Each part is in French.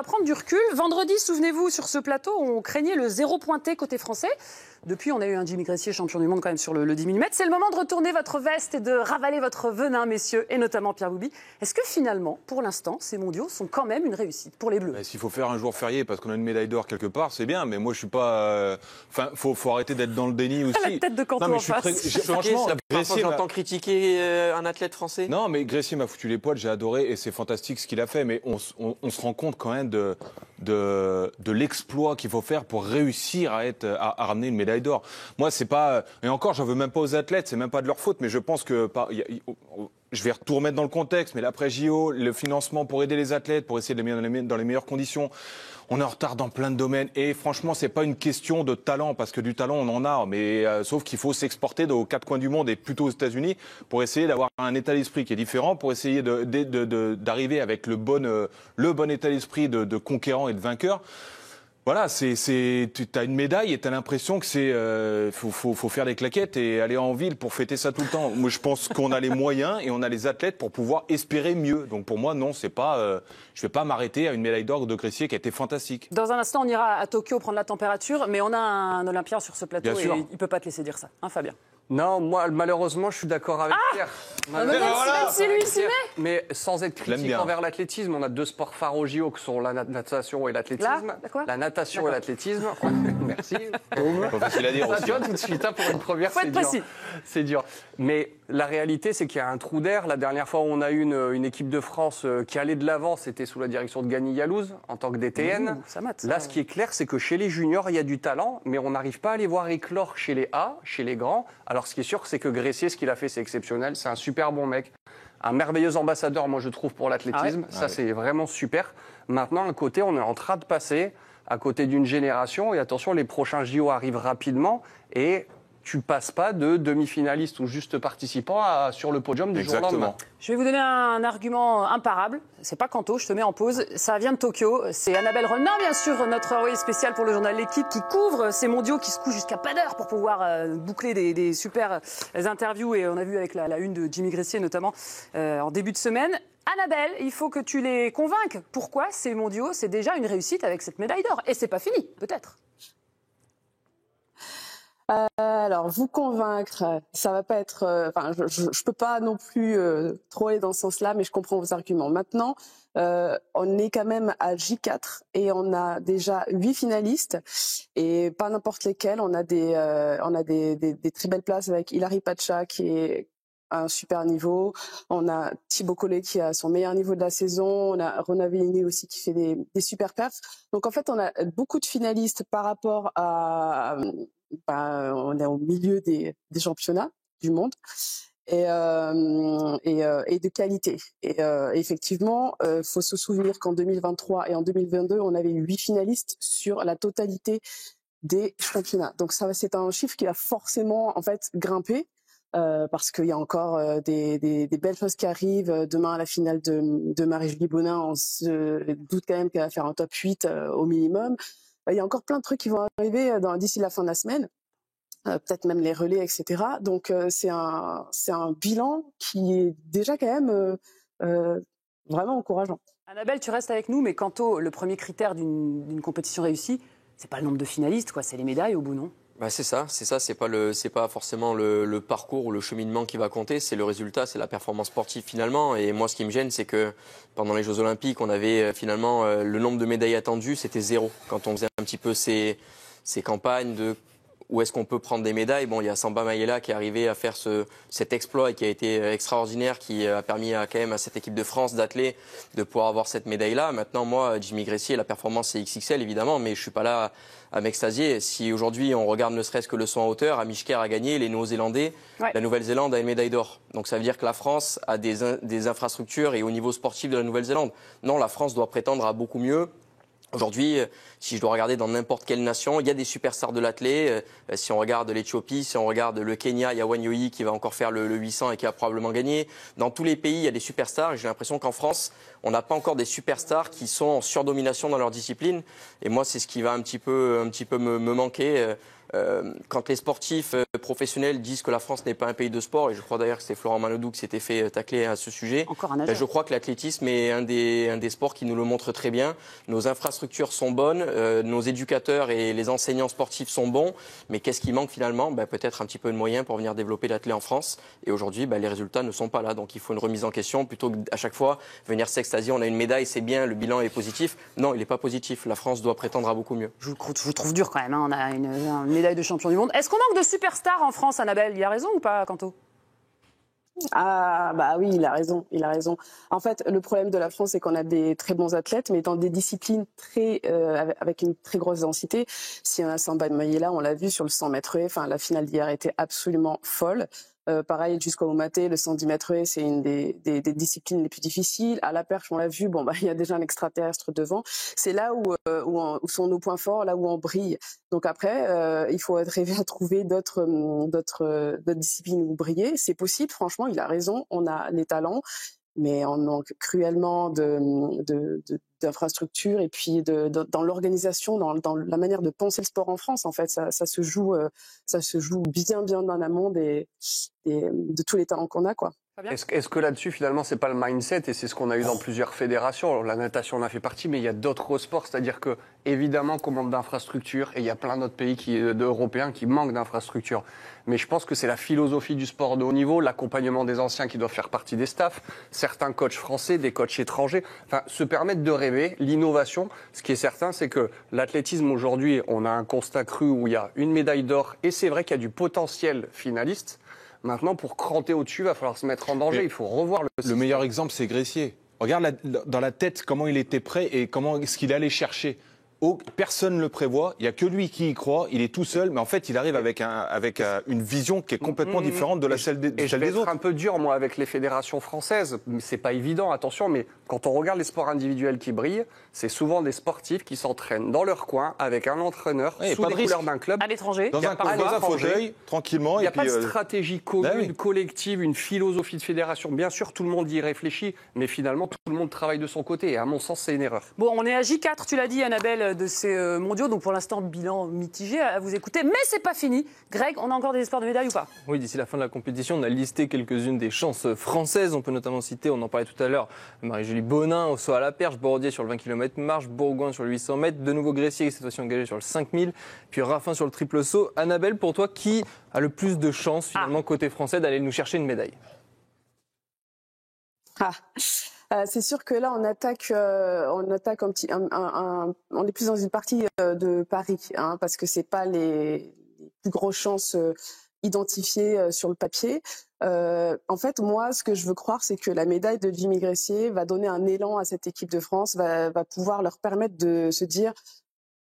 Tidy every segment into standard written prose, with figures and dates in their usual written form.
va prendre du recul. Vendredi, souvenez-vous, sur ce plateau, on craignait le 0 pointé côté français. Depuis, on a eu un Jimmy Gressier, champion du monde quand même sur le 10 000 mètres. C'est le moment de retourner votre veste et de ravaler votre venin, messieurs, et notamment Pierre Bouby. Est-ce que finalement, pour l'instant, ces mondiaux sont quand même une réussite pour les Bleus? S'il faut faire un jour férié parce qu'on a une médaille d'or quelque part, c'est bien. Mais moi, je suis pas. Enfin, faut arrêter d'être dans le déni aussi. La tête de Canton en face. Franchement, parfois j'entends critiquer un athlète français. Non, mais Gressier m'a foutu les poils. J'ai adoré et c'est fantastique ce qu'il a fait. Mais on se rend compte quand même de l'exploit qu'il faut faire pour réussir à ramener une médaille d'or. Moi, c'est pas. Et encore, j'en veux même pas aux athlètes. C'est même pas de leur faute. Mais je pense que je vais tout remettre dans le contexte, mais l'après JO, le financement pour aider les athlètes, pour essayer de les mettre dans les meilleures conditions. On est en retard dans plein de domaines. Et franchement, c'est pas une question de talent, parce que du talent, on en a. Mais sauf qu'il faut s'exporter aux quatre coins du monde et plutôt aux États-Unis pour essayer d'avoir un état d'esprit qui est différent, pour essayer d'arriver avec le bon état d'esprit de conquérant et de vainqueur. Voilà, tu as une médaille et tu as l'impression que faut faire des claquettes et aller en ville pour fêter ça tout le temps. Moi, je pense qu'on a les moyens et on a les athlètes pour pouvoir espérer mieux. Donc pour moi, non, c'est pas. Je vais pas m'arrêter à une médaille d'or de Gressier qui a été fantastique. Dans un instant, on ira à Tokyo prendre la température, mais on a un Olympien sur ce plateau et il peut pas te laisser dire ça, hein, Fabien? Non, moi, malheureusement, je suis d'accord avec Pierre. Même si lui, il s'y met. Mais sans être critique envers l'athlétisme, on a deux sports phares au JO qui sont la natation et l'athlétisme. La natation et l'athlétisme. Merci. Pas facile à dire aussi. Tu vois, tout de suite, pour une première, c'est dur. C'est dur. Mais la réalité, c'est qu'il y a un trou d'air. La dernière fois où on a eu une équipe de France qui allait de l'avant, c'était sous la direction de Gany Yalouz, en tant que DTN. Là, ce qui est clair, c'est que chez les juniors, il y a du talent, mais on n'arrive pas à les voir éclore chez les A, chez les grands. Alors, ce qui est sûr, c'est que Gressier, ce qu'il a fait, c'est exceptionnel. C'est un super bon mec. Un merveilleux ambassadeur, moi, je trouve, pour l'athlétisme. C'est vraiment super. Maintenant, à côté, on est en train de passer à côté d'une génération. Et attention, les prochains JO arrivent rapidement. Et tu passes pas de demi-finaliste ou juste participant sur le podium du jour au lendemain. Je vais vous donner un argument imparable. C'est pas Canto, je te mets en pause. Ça vient de Tokyo. C'est Annabelle Renard, bien sûr, notre envoyée spéciale pour le journal L'Équipe, qui couvre ces mondiaux, qui se couche jusqu'à pas d'heure pour pouvoir boucler des super interviews. Et on a vu avec la une de Jimmy Gressier, notamment, en début de semaine. Annabelle, il faut que tu les convainques. Pourquoi ces mondiaux, c'est déjà une réussite avec cette médaille d'or? Et c'est pas fini, peut-être. Alors, vous convaincre, ça va pas être. Je peux pas non plus trop aller dans ce sens-là, mais je comprends vos arguments. Maintenant, on est quand même à J4 et on a déjà 8 finalistes et pas n'importe lesquels. On a des très belles places avec Hilary Pacha qui est à un super niveau. On a Thibaut Collet qui a son meilleur niveau de la saison. On a Rona Vellini aussi qui fait des super perfs. Donc en fait, on a beaucoup de finalistes par rapport à. On est au milieu des championnats du monde et de qualité. Et effectivement, faut se souvenir qu'en 2023 et en 2022, on avait eu 8 finalistes sur la totalité des championnats. Donc ça, c'est un chiffre qui a forcément en fait grimpé. Parce qu'il y a encore des belles choses qui arrivent. Demain, à la finale de Marie-Julie Bonin, on se doute quand même qu'elle va faire un top 8 au minimum. Il y a encore plein de trucs qui vont arriver d'ici la fin de la semaine, peut-être même les relais, etc. Donc c'est un bilan qui est déjà quand même vraiment encourageant. Annabelle, tu restes avec nous, mais Canto, le premier critère d'une compétition réussie, c'est pas le nombre de finalistes, quoi, c'est les médailles au bout, non? C'est ça, c'est pas forcément le parcours ou le cheminement qui va compter, c'est le résultat, c'est la performance sportive finalement. Et moi, ce qui me gêne, c'est que pendant les Jeux Olympiques, on avait finalement le nombre de médailles attendues, c'était 0. Quand on faisait un petit peu ces campagnes de où est-ce qu'on peut prendre des médailles. Bon, il y a Samba Mayela qui est arrivé à faire cet exploit et qui a été extraordinaire, qui a permis quand même à cette équipe de France d'athlètes de pouvoir avoir cette médaille-là. Maintenant, moi, Jimmy Gressier, la performance c'est XXL évidemment, mais je suis pas là à m'extasier. Si aujourd'hui on regarde ne serait-ce que le saut en hauteur, Amish Kerr a gagné, les Néo-Zélandais, la Nouvelle-Zélande a une médaille d'or. Donc ça veut dire que la France a des infrastructures et au niveau sportif de la Nouvelle-Zélande. Non, la France doit prétendre à beaucoup mieux. Aujourd'hui, si je dois regarder dans n'importe quelle nation, il y a des superstars de l'athlète. Si on regarde l'Éthiopie, si on regarde le Kenya, il y a Wanyoi qui va encore faire le 800 et qui a probablement gagné. Dans tous les pays, il y a des superstars. Et j'ai l'impression qu'en France, on n'a pas encore des superstars qui sont en surdomination dans leur discipline. Et moi, c'est ce qui va un petit peu me manquer. quand les sportifs professionnels disent que la France n'est pas un pays de sport, et je crois d'ailleurs que c'est Florent Manodou qui s'était fait tacler à ce sujet, je crois que l'athlétisme est un des sports qui nous le montre très bien. Nos infrastructures sont bonnes, nos éducateurs et les enseignants sportifs sont bons, mais qu'est-ce qui manque finalement? Peut-être un petit peu de moyens pour venir développer l'athlé en France. Et aujourd'hui, les résultats ne sont pas là. Donc il faut une remise en question plutôt qu'à chaque fois venir s'extasier. On a une médaille, c'est bien, le bilan est positif. Non, il n'est pas positif. La France doit prétendre à beaucoup mieux. Je vous trouve dur quand même. On a une médaille de champion du monde. Est-ce qu'on manque de superstars en France, Annabelle? Il a raison ou pas, Kanto? Ah oui, il a raison. En fait, le problème de la France, c'est qu'on a des très bons athlètes, mais dans des disciplines avec une très grosse densité. Si on a Samba Mayela, on l'a vu sur le 100 mètres haies. Enfin, la finale d'hier était absolument folle. Pareil, jusqu'au Omaté, le 110 mètres haies, c'est une des disciplines les plus difficiles. À la perche, on l'a vu, il y a déjà un extraterrestre devant. C'est là où sont nos points forts, là où on brille. Donc après, il faut arriver à trouver d'autres disciplines où briller. C'est possible, franchement, il a raison, on a les talents, mais on manque cruellement d'infrastructures et puis dans l'organisation, dans la manière de penser le sport en France. En fait, ça se joue bien en amont de tous les talents qu'on a, quoi. Est-ce que là-dessus, finalement, c'est pas le mindset, et c'est ce qu'on a eu dans plusieurs fédérations? Alors, la natation en a fait partie, mais il y a d'autres sports, c'est-à-dire que, évidemment, qu'on manque d'infrastructures, et il y a plein d'autres pays européens qui manquent d'infrastructures. Mais je pense que c'est la philosophie du sport de haut niveau, l'accompagnement des anciens qui doivent faire partie des staffs, certains coachs français, des coachs étrangers, se permettre de rêver, l'innovation. Ce qui est certain, c'est que l'athlétisme aujourd'hui, on a un constat cru où il y a une médaille d'or, et c'est vrai qu'il y a du potentiel finaliste. Maintenant, pour cranter au-dessus, il va falloir se mettre en danger. Il faut revoir le système. Le meilleur exemple, c'est Gressier. Regarde dans la tête comment il était prêt et comment est-ce qu'il allait chercher. Personne ne le prévoit, il n'y a que lui qui y croit, il est tout seul, mais en fait il arrive avec une vision qui est complètement différente de celle des autres. Je vais être un peu dur, moi, avec les fédérations françaises, c'est pas évident, attention, mais quand on regarde les sports individuels qui brillent, c'est souvent des sportifs qui s'entraînent dans leur coin avec un entraîneur sous les couleurs d'un club. À l'étranger. Dans un fauteuil, tranquillement. Il n'y a pas de stratégie commune, collective, une philosophie de fédération. Bien sûr, tout le monde y réfléchit, mais finalement, tout le monde travaille de son côté, et à mon sens, c'est une erreur. Bon, on est à J4, tu l'as dit, Annabelle, de ces mondiaux, donc pour l'instant bilan mitigé à vous écouter, mais c'est pas fini. Greg, on a encore des espoirs de médaille ou pas? Oui, d'ici la fin de la compétition, on a listé quelques-unes des chances françaises. On peut notamment citer, on en parlait tout à l'heure, Marie-Julie Bonin au saut à la perche, Bordier sur le 20 km marche, Bourgoin sur le 800 mètres, de nouveau Gressier cette fois-ci engagé sur le 5000, puis Raffin sur le triple saut. Annabelle, pour toi, qui a le plus de chances finalement côté français d'aller nous chercher une médaille? C'est sûr que là, on attaque on est plus dans une partie de Paris, parce que c'est pas les plus grosses chances identifiées sur le papier. En fait, moi, ce que je veux croire, c'est que la médaille de Jimmy Gressier va donner un élan à cette équipe de France, va pouvoir leur permettre de se dire,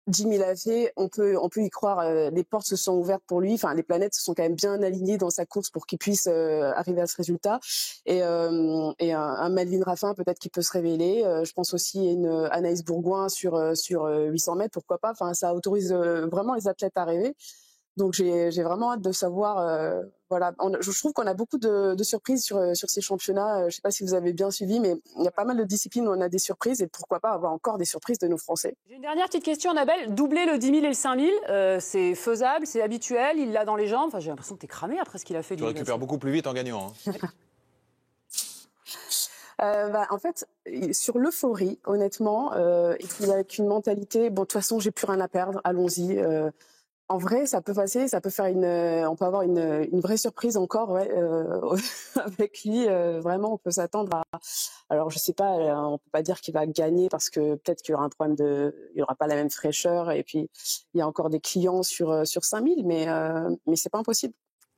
Jimmy l'a fait, on peut y croire, les portes se sont ouvertes pour lui, les planètes se sont quand même bien alignées dans sa course pour qu'il puisse arriver à ce résultat. Et un Melvin Raffin peut-être qui peut se révéler. Je pense aussi à une Anaïs Bourgoin sur 800 mètres, pourquoi pas. Ça autorise vraiment les athlètes à rêver. Donc j'ai vraiment hâte de savoir. Je trouve qu'on a beaucoup de surprises sur ces championnats. Je ne sais pas si vous avez bien suivi, mais il y a pas mal de disciplines où on a des surprises, et pourquoi pas avoir encore des surprises de nos Français. J'ai une dernière petite question, Annabelle. Doubler le 10 000 et le 5 000, c'est faisable, c'est habituel, il l'a dans les jambes. J'ai l'impression que tu es cramé après ce qu'il a fait. Tu récupères beaucoup plus vite en gagnant. En fait, sur l'euphorie, honnêtement, avec une mentalité, de toute façon, j'ai plus rien à perdre, allons-y. En vrai, ça peut passer, on peut avoir une vraie surprise encore, avec lui. Vraiment, on peut s'attendre à. Alors, je sais pas, on peut pas dire qu'il va gagner parce que peut-être qu'il y aura un problème il y aura pas la même fraîcheur, et puis il y a encore des clients sur 5000, mais c'est pas impossible.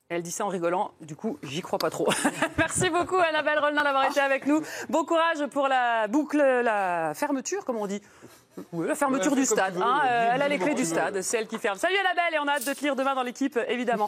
Elle dit ça en rigolant, du coup, j'y crois pas trop. Merci beaucoup, Annabelle Rolland, d'avoir été avec nous. Bon courage pour la boucle, la fermeture, comme on dit. Oui, la fermeture du stade. Elle a les clés du stade, c'est elle qui ferme. Salut Annabelle, et on a hâte de te lire demain dans l'équipe, évidemment.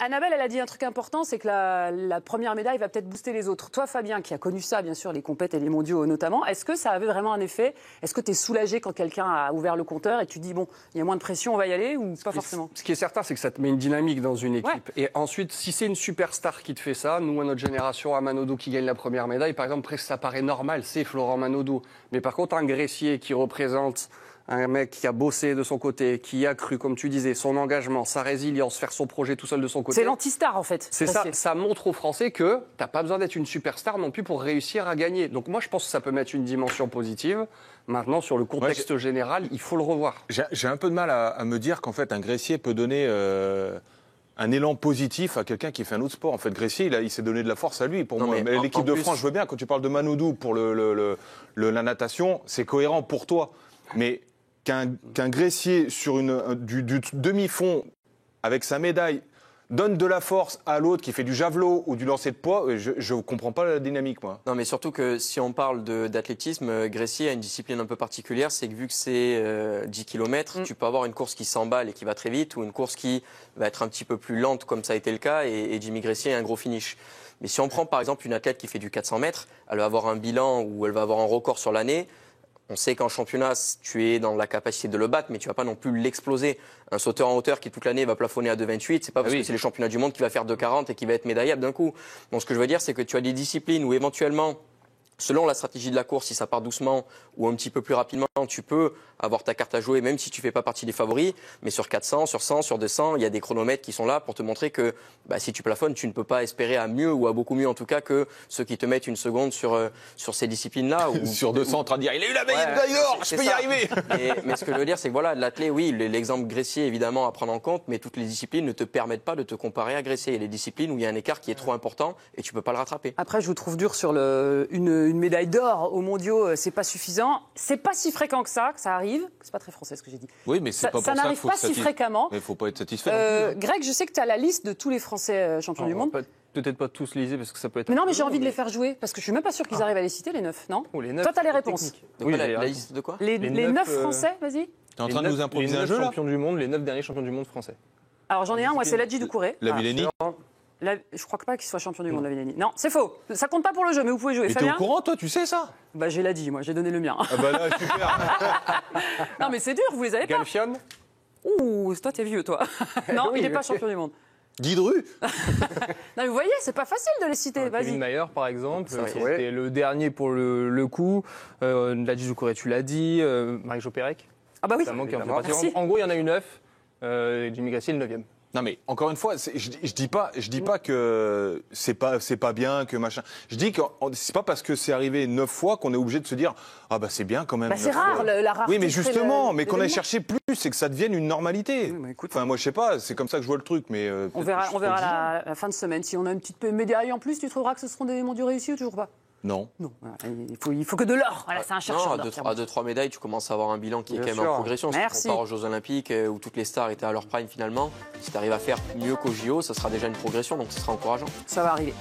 Annabelle, elle a dit un truc important, c'est que la première médaille va peut-être booster les autres. Toi, Fabien, qui a connu ça, bien sûr, les compètes et les mondiaux notamment, est-ce que ça avait vraiment un effet? Est-ce que tu es soulagé quand quelqu'un a ouvert le compteur et tu dis, bon, il y a moins de pression, on va y aller, ou pas forcément? Ce qui est certain, c'est que ça te met une dynamique dans une équipe. Ouais. Et ensuite, si c'est une superstar qui te fait ça, nous, à notre génération, à Manodou qui gagne la première médaille, par exemple, presque ça paraît normal, c'est Florent Manodou. Mais par contre, un Gressier qui représente un mec qui a bossé de son côté, qui a cru, comme tu disais, son engagement, sa résilience, faire son projet tout seul de son côté. C'est l'anti-star en fait. C'est ça, ça montre aux Français que t'as pas besoin d'être une superstar non plus pour réussir à gagner. Donc moi je pense que ça peut mettre une dimension positive. Maintenant sur le contexte général, il faut le revoir. J'ai un peu de mal à me dire qu'en fait un Gressier peut donner un élan positif à quelqu'un qui fait un autre sport. En fait, Gressier, il s'est donné de la force à lui. Pour moi, l'équipe de France, je veux bien, quand tu parles de Manoudou pour la natation, c'est cohérent pour toi. Mais qu'un Gressier sur du demi-fond, avec sa médaille, donne de la force à l'autre qui fait du javelot ou du lancer de poids, je ne comprends pas la dynamique, moi. Non, mais surtout que si on parle d'athlétisme, Gressier a une discipline un peu particulière, c'est que vu que c'est 10 km, tu peux avoir une course qui s'emballe et qui va très vite, ou une course qui va être un petit peu plus lente, comme ça a été le cas, et Jimmy Gressier a un gros finish. Mais si on prend par exemple une athlète qui fait du 400 mètres, elle va avoir un bilan où elle va avoir un record sur l'année. On sait qu'en championnat, tu es dans la capacité de le battre, mais tu vas pas non plus l'exploser. Un sauteur en hauteur qui toute l'année va plafonner à 2,28, c'est pas parce que c'est les championnats du monde qui va faire 2,40 et qui va être médaillable d'un coup. Donc ce que je veux dire, c'est que tu as des disciplines où éventuellement, selon la stratégie de la course, si ça part doucement ou un petit peu plus rapidement, tu peux avoir ta carte à jouer, même si tu fais pas partie des favoris. Mais sur 400, sur 100, sur 200, il y a des chronomètres qui sont là pour te montrer que si tu plafonnes, tu ne peux pas espérer à mieux ou à beaucoup mieux en tout cas que ceux qui te mettent une seconde sur ces disciplines-là. Sur 200, en train de dire, il a eu la médaille d'or, je peux y arriver. Mais ce que je veux dire, c'est que voilà, l'athlète, oui, l'exemple Gressier évidemment à prendre en compte, mais toutes les disciplines ne te permettent pas de te comparer à Gressier. Il y a des disciplines où il y a un écart qui est trop important et tu peux pas le rattraper. Après, je vous trouve dur sur une médaille d'or aux mondiaux, c'est pas suffisant. C'est pas si fréquent que ça arrive. C'est pas très français ce que j'ai dit. Oui, mais c'est pas pour ça n'arrive pas si fréquemment. Mais il faut pas être satisfait. Non plus. Greg, je sais que tu as la liste de tous les Français champions du monde. Peut-être pas tous lisés parce que ça peut être. Mais non, mais j'ai envie de les faire jouer parce que je suis même pas sûr qu'ils arrivent à les citer les 9, non? Les 9, toi, tu as les réponses. Oui, la liste de quoi? Les 9 Français, vas-y. T'es en train de nous improviser un jeu là? Les 9 derniers champions du monde français. Alors j'en ai un, moi c'est Ladji Doucouré. La Villeni. Je crois pas qu'il soit champion du monde, la Villeni. Non, c'est faux. Ça compte pas pour le jeu, mais vous pouvez jouer. Mais t'es au courant, toi, tu sais ça? J'ai Ladji, moi, j'ai donné le mien. Ah bah là, super. Non, mais c'est dur, vous les avez pas. Galfione. Ouh, toi, t'es vieux, toi. Non, il n'est pas champion du monde. Guy Dru. Non, mais vous voyez, c'est pas facile de les citer. Vas-y. Kevin Mayer, par exemple, vrai. c'était le dernier pour le coup. Ladji Doucouré, tu l'as dit. Marie-Jo Pérec. Ah bah oui. Merci. En gros, il y en a eu 9. Jimmy Gressier, le 9e. Non mais encore une fois, je dis pas que c'est pas bien que machin. Je dis que c'est pas parce que c'est arrivé 9 fois qu'on est obligé de se dire ah bah c'est bien quand même. C'est rare la rareté. Oui mais justement, mais qu'on aille chercher plus, c'est que ça devienne une normalité. Oui, écoute, enfin moi je sais pas, c'est comme ça que je vois le truc, mais on verra la fin de semaine. Si on a une petite médaille en plus, tu trouveras que ce seront des mondiaux réussis ou toujours pas? Non. Il faut que de l'or. Voilà, c'est un chercheur. À 2-3 médailles, tu commences à avoir un bilan qui est quand même en progression. Merci. Si tu compares aux Jeux Olympiques où toutes les stars étaient à leur prime finalement, si tu arrives à faire mieux qu'aux JO, ça sera déjà une progression, donc ce sera encourageant. Ça va arriver.